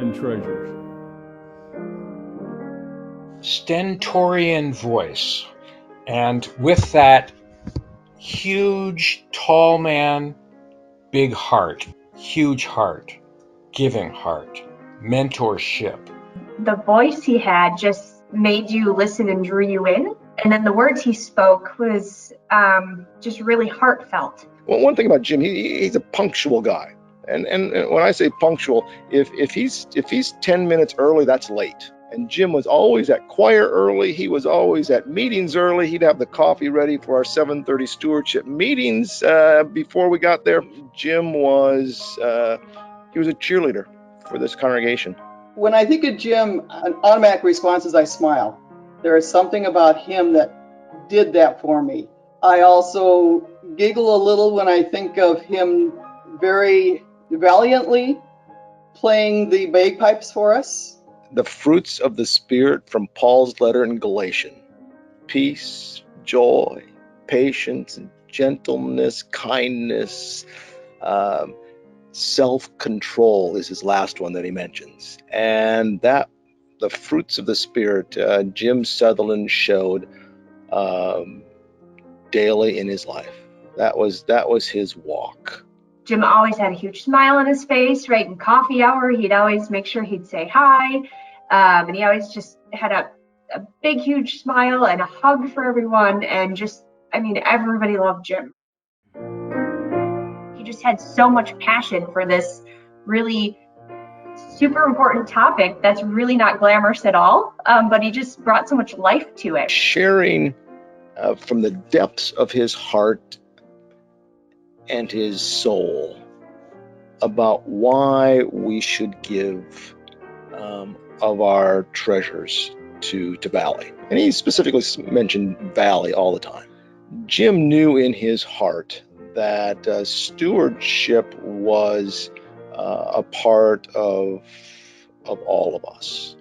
and treasures. Stentorian voice, and with that huge, tall man, big heart, huge heart, giving heart, mentorship. The voice he had just made you listen and drew you in. And then the words he spoke was just really heartfelt. Well, one thing about Jim, he's a punctual guy. And when I say punctual, if he's 10 minutes early, that's late. And Jim was always at choir early. He was always at meetings early. He'd have the coffee ready for our 7:30 stewardship meetings. Before we got there, Jim was he was a cheerleader for this congregation. When I think of Jim, an automatic response is I smile. There is something about him that did that for me. I also giggle a little when I think of him very valiantly playing the bagpipes for us. The fruits of the Spirit from Paul's letter in Galatians: peace, joy, patience, gentleness, kindness, self-control is his last one that he mentions. And that the fruits of the Spirit, Jim Sutherland showed daily in his life. That was his walk. Jim always had a huge smile on his face, right? In coffee hour, he'd always make sure he'd say hi. And he always just had a big, huge smile and a hug for everyone. And just, everybody loved Jim. He just had so much passion for this really super important topic that's really not glamorous at all. But he just brought so much life to it. Sharing from the depths of his heart and his soul about why we should give of our treasures to Valley. And he specifically mentioned Valley all the time. Jim knew in his heart that stewardship was a part of all of us.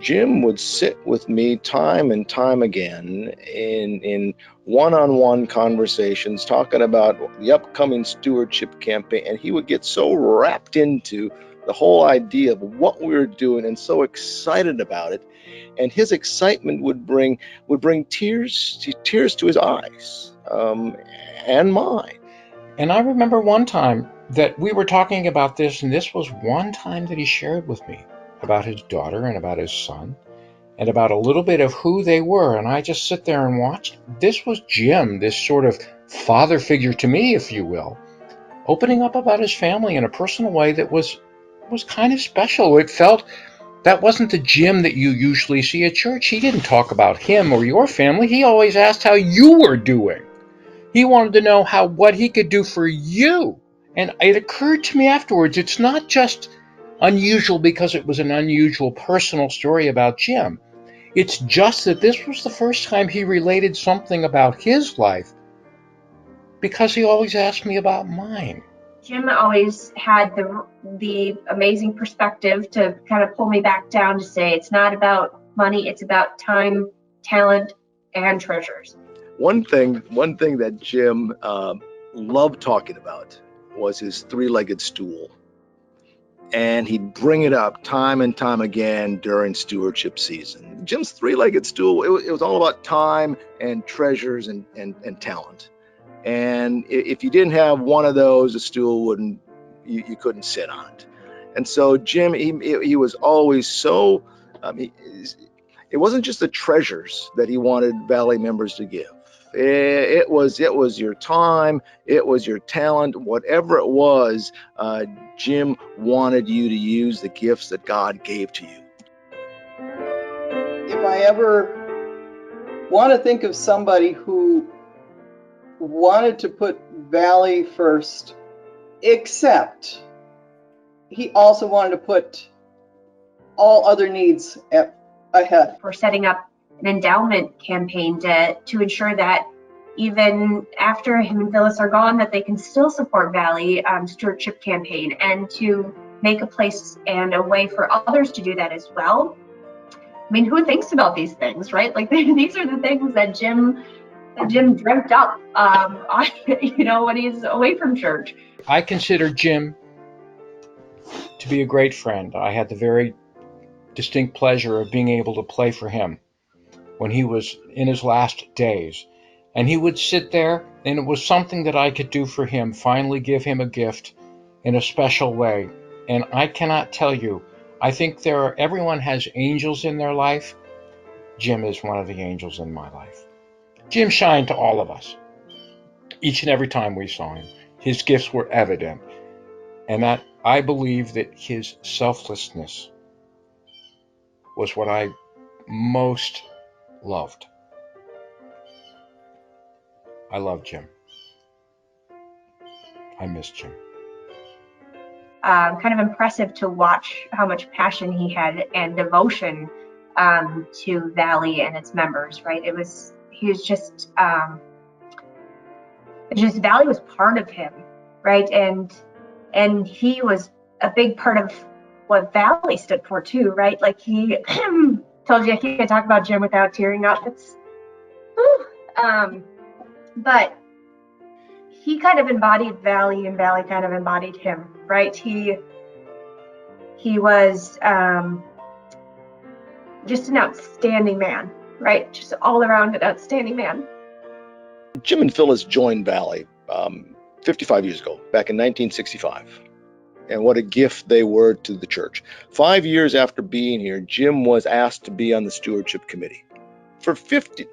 Jim would sit with me time and time again in one-on-one conversations talking about the upcoming stewardship campaign, and he would get so wrapped into the whole idea of what we were doing and so excited about it, and his excitement would bring tears to his eyes, and mine. And I remember one time that we were talking about this, and this was one time that he shared with me about his daughter and about his son and about a little bit of who they were. And I just sit there and watched. This was Jim, this sort of father figure to me, if you will, opening up about his family in a personal way that was kind of special. It felt that wasn't the Jim that you usually see at church. He didn't talk about him or your family. He always asked how you were doing. He wanted to know what he could do for you. And it occurred to me afterwards, it's not just unusual because it was an unusual personal story about Jim. It's just that this was the first time he related something about his life because he always asked me about mine. Jim always had the amazing perspective to kind of pull me back down to say it's not about money, it's about time, talent, and treasures. One thing that Jim loved talking about was his three-legged stool. And he'd bring it up time and time again during stewardship season. Jim's three-legged stool, it was all about time and treasures and talent. And if you didn't have one of those, the stool you couldn't sit on it. And so Jim, he was always so, it wasn't just the treasures that he wanted Valley members to give. It was your time, it was your talent, whatever it was, Jim wanted you to use the gifts that God gave to you. If I ever want to think of somebody who wanted to put Valley first, except he also wanted to put all other needs ahead. We're setting up an endowment campaign to ensure that even after him and Phyllis are gone, that they can still support Valley stewardship campaign, and to make a place and a way for others to do that as well. I mean, who thinks about these things, right? Like these are the things that Jim dreamt up, when he's away from church. I consider Jim to be a great friend. I had the very distinct pleasure of being able to play for him when he was in his last days. And he would sit there, and it was something that I could do for him, finally give him a gift in a special way. And I cannot tell you, I think everyone has angels in their life. Jim is one of the angels in my life. Jim shined to all of us. Each and every time we saw him, his gifts were evident. And that I believe that his selflessness was what I most loved. I love Jim. I miss Jim. Kind of impressive to watch how much passion he had and devotion to Valley and its members, right? He was just Valley was part of him, right? And he was a big part of what Valley stood for too, right? Like he told you I can't talk about Jim without tearing up. But he kind of embodied Valley, and Valley kind of embodied him, right? He was just an outstanding man, right? Just all around an outstanding man. Jim and Phyllis joined Valley 55 years ago, back in 1965. And what a gift they were to the church. 5 years after being here, Jim was asked to be on the Stewardship Committee.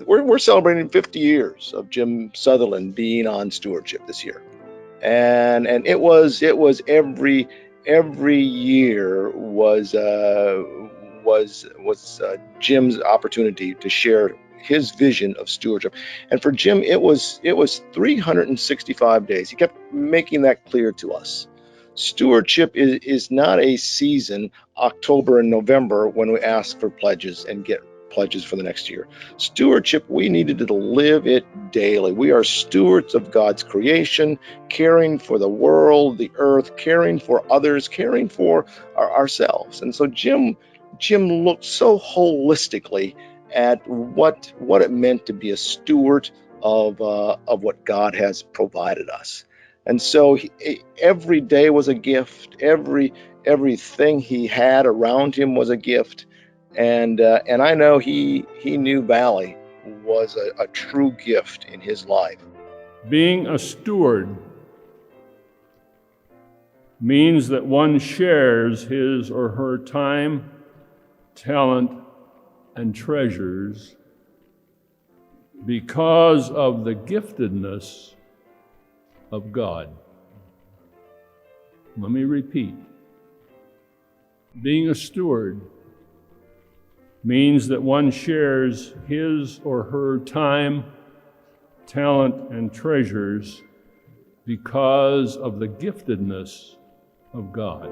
We're celebrating 50 years of Jim Sutherland being on Stewardship this year. And it was every year was Jim's opportunity to share his vision of stewardship. And for Jim, it was 365 days. He kept making that clear to us. Stewardship is not a season, October and November, when we ask for pledges and get pledges for the next year. Stewardship, we needed to live it daily. We are stewards of God's creation, caring for the world, the earth, caring for others, caring for ourselves. And so Jim looked so holistically at what it meant to be a steward of what God has provided us. And so every day was a gift. Everything he had around him was a gift. And I know he knew Valley was a true gift in his life. Being a steward means that one shares his or her time, talent, and treasures because of the giftedness of God. Let me repeat. Being a steward means that one shares his or her time, talent, and treasures because of the giftedness of God.